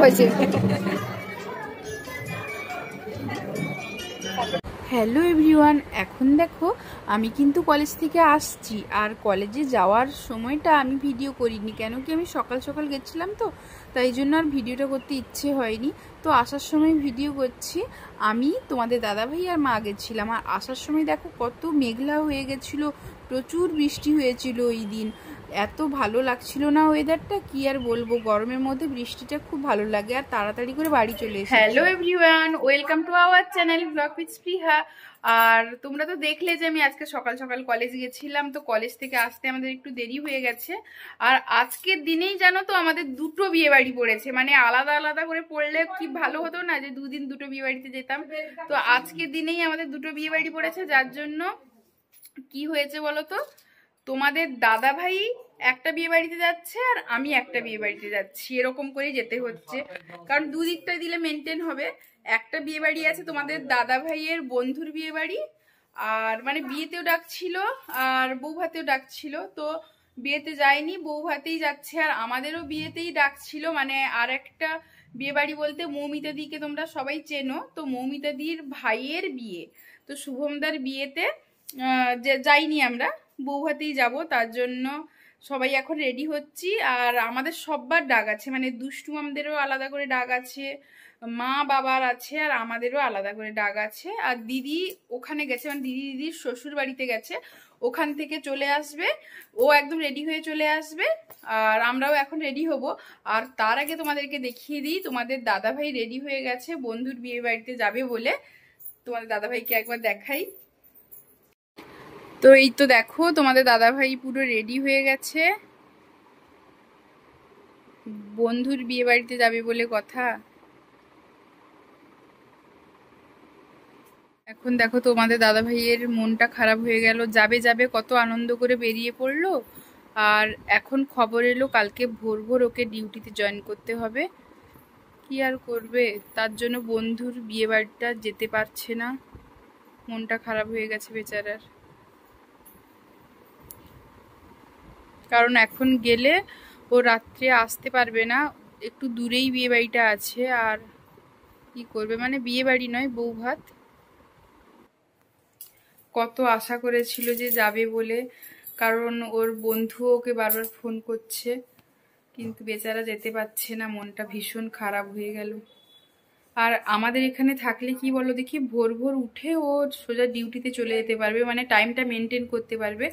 হয়েছে। Hello everyone, এখন দেখো আমি কিন্তু কলেজ থেকে আসছি। আর কলেজে যাওয়ার সময়টা আমি ভিডিও করিনি, কেন কি আমি সকাল সকাল গেছিলাম, তো তাই জন্য আর ভিডিওটা করতে ইচ্ছে হয়নি। তো আসার সময় ভিডিও করছি। আমি, তোমাদের দাদাভাই আর মা গেছিলাম। আর আসার সময় দেখো কত মেঘলা হয়ে গেছিলো, প্রচুর বৃষ্টি হয়েছিল ওই দিন। এত ভালো লাগছিল না ওয়েদারটা, কি আর বলবো। গরমের মধ্যে বৃষ্টিটা খুব ভালো লাগে। আর তাড়াতাড়ি করে বাড়ি চলে এসেছি। Hello everyone, welcome to our channel blog with স্পৃহা। আর তোমরা তো দেখলে যে আমি আজকে সকাল সকাল কলেজ গেছিলাম, তো কলেজ থেকে আসতে আমাদের একটু দেরি হয়ে গেছে। আর আজকের দিনেই জানো তো আমাদের দুটো বিয়ে বাড়ি পড়েছে, মানে আলাদা আলাদা করে পড়লে কি ভালো হতো না, যে দুদিন দুটো বিয়ে বাড়িতে যেতাম। তো আজকের দিনেই আমাদের দুটো বিয়ে বাড়ি পড়েছে, যার জন্য কি হয়েছে বলো তো, তোমাদের দাদা ভাই একটা বিয়ে বাড়িতে যাচ্ছে আর আমি একটা বিয়ে বাড়িতে যাচ্ছি, এরকম করে যেতে হচ্ছে। কারণ দুদিকটা দিলে মেনটেন হবে। একটা বিয়ে বাড়ি আছে তোমাদের দাদা ভাইয়ের বন্ধুর বিয়ে বাড়ি, আর মানে বিয়েতেও ডাকছিল আর বউ ভাতেও ডাকছিল। তো বিয়েতে যায়নি, বউ ভাতেই যাচ্ছে। আর আমাদেরও বিয়েতেই ডাকছিল, মানে আর একটা বিয়ে বাড়ি বলতে মৌমিতা দিকে তোমরা সবাই চেনো, তো মৌমিতা দির ভাইয়ের বিয়ে। তো শুভমদার বিয়েতে যাইনি আমরা, বউ ভাতেই যাবো, তার জন্য সবাই এখন রেডি হচ্ছি। আর আমাদের সববার ডাক আছে, মানে দুষ্টু মামদেরও আলাদা করে ডাক আছে, মা বাবার আছে, আর আমাদেরও আলাদা করে ডাক আছে। আর দিদি ওখানে গেছে, মানে দিদির শ্বশুর বাড়িতে গেছে, ওখান থেকে চলে আসবে। ও একদম রেডি হয়ে চলে আসবে, আর আমরাও এখন রেডি হব। আর তার আগে তোমাদেরকে দেখিয়ে দিই, তোমাদের দাদাভাই রেডি হয়ে গেছে বন্ধুর বিয়ে বাড়িতে যাবে বলে। তোমাদের দাদাভাইকে একবার দেখাই। তো এই তো দেখো তোমাদের দাদাভাই পুরো রেডি হয়ে গেছে, বন্ধুর বিয়ে বাড়িতে যাবে বলে কথা। এখন দেখো তোমাদের দাদাভাইয়ের মনটা খারাপ হয়ে গেল, যাবে যাবে কত আনন্দ করে বেরিয়ে পড়লো। আর এখন খবর এলো কালকে ভোর ভোর ওকে ডিউটিতে জয়েন করতে হবে। কি আর করবে, তার জন্য বন্ধুর বিয়ে বাড়িটা যেতে পারছে না। মনটা খারাপ হয়ে গেছে বেচারার। কারণ এখন গেলে ও রাত্রে আসতে পারবে না, একটু দূরেই বিয়ে বাড়িটা আছে। আর কি করবে, মানে বিয়ে বাড়ি নয়, বউ ভাত। কত আশা করেছিল যে যাবে বলে, কারণ ওর বন্ধু ওকে বারবার ফোন করছে, কিন্তু বেচারা যেতে পারছে না। মনটা ভীষণ খারাপ হয়ে গেল। আর আমাদের এখানে থাকলে কি বলো দেখি, ভোর ভোর উঠে ও সোজা ডিউটিতে চলে যেতে পারবে, মানে টাইমটা মেনটেন করতে পারবে।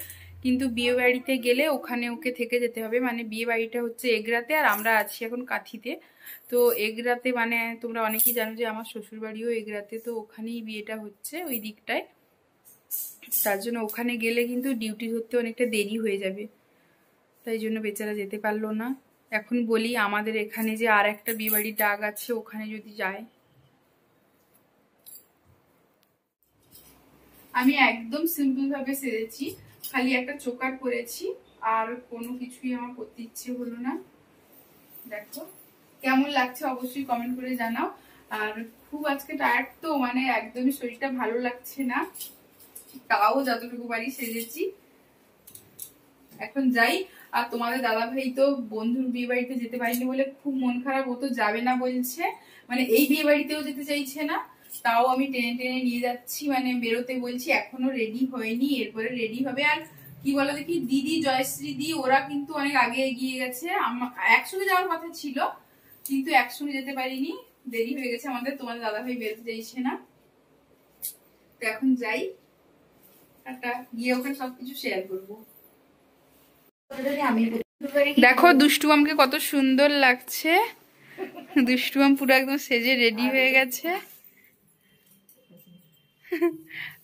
কিন্তু বিয়ে বাড়িতে গেলে ওখানে ওকে থেকে যেতে হবে, মানে বিয়ে বাড়িটা হচ্ছে এগরাতে আর আমরা আছি এখন কাঁথিতে। তো এগরাতে মানে তোমরা অনেকেই জানো যে আমার শ্বশুর বাড়িও এগরাতে, তো ওখানেই বিয়েটা হচ্ছে ওই দিকটায়। তার জন্য ওখানে গেলে কিন্তু ডিউটি ধরতে অনেকটা দেরি হয়ে যাবে, তাই জন্য বেচারা যেতে পারলো না। এখন বলি আমাদের এখানে যে আর একটা বিয়ে বাড়ির ডাক আছে, ওখানে যদি যায়। আমি একদম সিম্পল ভাবে সেরেছি, খালি একটা চোকার পরেছি, আর কোনো কিছুই আমার করতে ইচ্ছে হলো না। দেখো কেমন লাগছে অবশ্যই কমেন্ট করে জানাও। আর খুব আজকে টায়ার্ড, তো মানে একদমই শরীরটা ভালো লাগছে না, তাও যতটুকু পারি সেজেছি। এখন যাই। আর তোমাদের দাদা ভাই তো বন্ধুর বিয়ে বাড়িতে যেতে পারেনি বলে খুব মন খারাপ, ও তো যাবে না বলছে, মানে এই বিয়ে বাড়িতেও যেতে চাইছে না। তাও আমি টেনে টেনে নিয়ে যাচ্ছি, মানে বেরোতে বলছি, এখনো রেডি হয়নি, এরপরে রেডি হবে। আর কি বলো দেখি, দিদি জয়শ্রী দি ওরা কিন্তু অনেক আগে এগিয়ে গেছে, একসঙ্গে যাওয়ার কথা ছিল কিন্তু একসঙ্গে যেতে পারিনি, দেরি হয়ে গেছে আমাদের। তোমাদের দাদা ভাই বেরোতে চাইছে না, তো এখন যাই, একটা গিয়ে ওখানে সবকিছু শেয়ার করবো। দেখো দুষ্টুমামকে কত সুন্দর লাগছে, দুষ্টুমাম পুরো একদম সেজে রেডি হয়ে গেছে।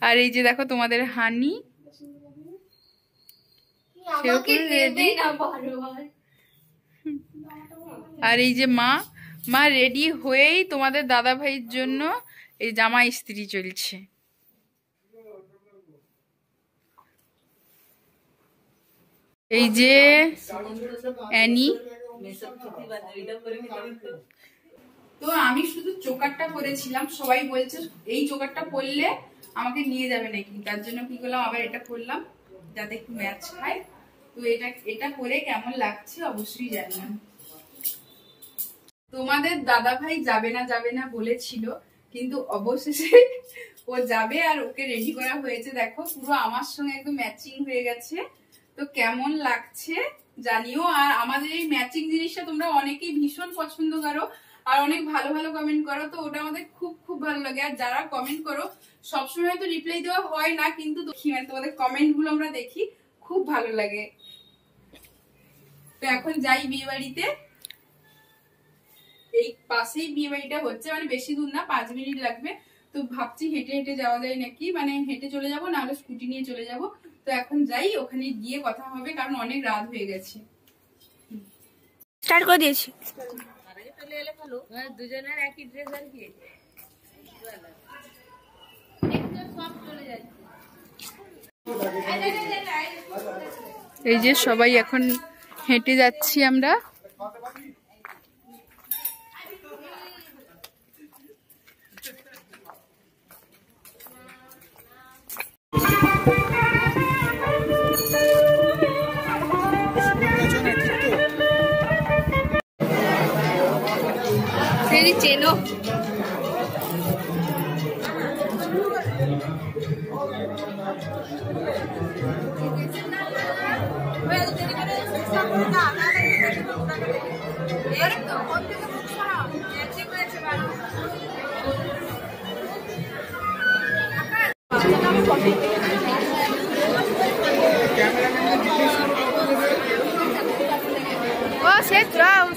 আর এই যে দেখো তোমাদের হানি, সেও পুরো রেডি। আর এই যে মা, মা রেডি হয়েই তোমাদের দাদা ভাইয়ের জন্য এই জামা ইস্ত্রি চলছে। এই যে অ্যানি, তো আমি শুধু চোকারটা পরেছিলাম, সবাই বলছে এই চোকারটা পরলে আমাকে নিয়ে যাবে নাকি, তার জন্য কি করলাম আবার এটা পরলাম যাতে একটু ম্যাচ খায়। তো এটা পরে কেমন লাগছে অবশ্যই জানাবেন। তোমাদের দাদা ভাই যাবে না বলেছিল, কিন্তু অবশেষে ও যাবে আর ওকে রেডি করা হয়েছে। দেখো পুরো আমার সঙ্গে একদম ম্যাচিং হয়ে গেছে। তো কেমন লাগছে জানিও। আর আমাদের এই ম্যাচিং জিনিসটা তোমরা অনেকেই ভীষণ পছন্দ করো আর অনেক ভালো ভালো কমেন্ট করো, তো ওটা আমাদের খুব খুব ভালো লাগে। আর যারা কমেন্ট করো সবসময় তো রিপ্লাই দেওয়া হয় না, কিন্তু তোমাদের কমেন্ট গুলো আমরা দেখি, খুব ভালো লাগে। তো এখন যাই বিয়ে বাড়িতে। এই পাশেই বিয়ে বাড়িটা হচ্ছে, মানে বেশি দূর না, 5 মিনিট লাগবে। তো ভাবছি হেঁটে হেঁটে যাওয়া যায় নাকি, মানে হেঁটে চলে যাবো, নাহলে স্কুটি নিয়ে চলে যাব। তো এখন যাই, ওখানে গিয়ে কথা হবে, কারণ অনেক রাত হয়ে গেছে। স্টার্ট করে দিয়েছি। দুজনের একই ড্রেস আর কি, এই যে সবাই এখন হেঁটে যাচ্ছি আমরা। চেনো ও সে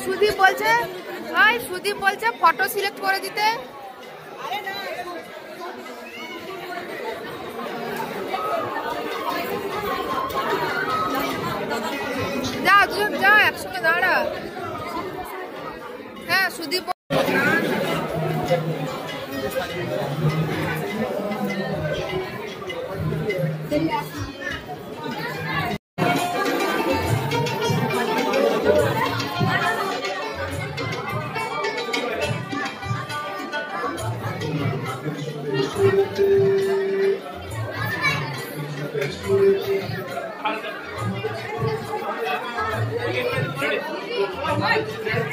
সুদীপ বলছে, ভাই সুদীপ বলছে ফটো সিলেক্ট করে দিতে। যাও দুজন যাও, একসঙ্গে দাঁড়া। হ্যাঁ সুদীপ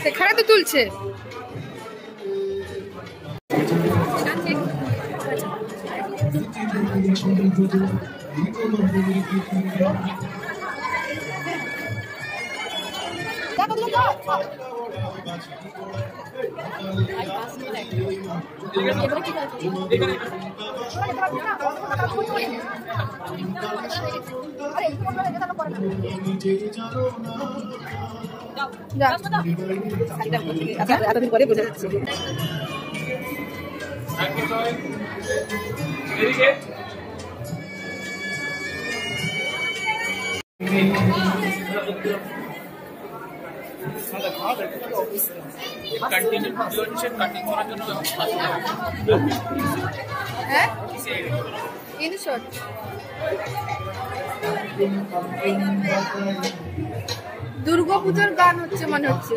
সেখানে তো তুলছে। এতদিন পরে বোঝা যাচ্ছে। দুর্গাপূজার গান হচ্ছে মনে হচ্ছে।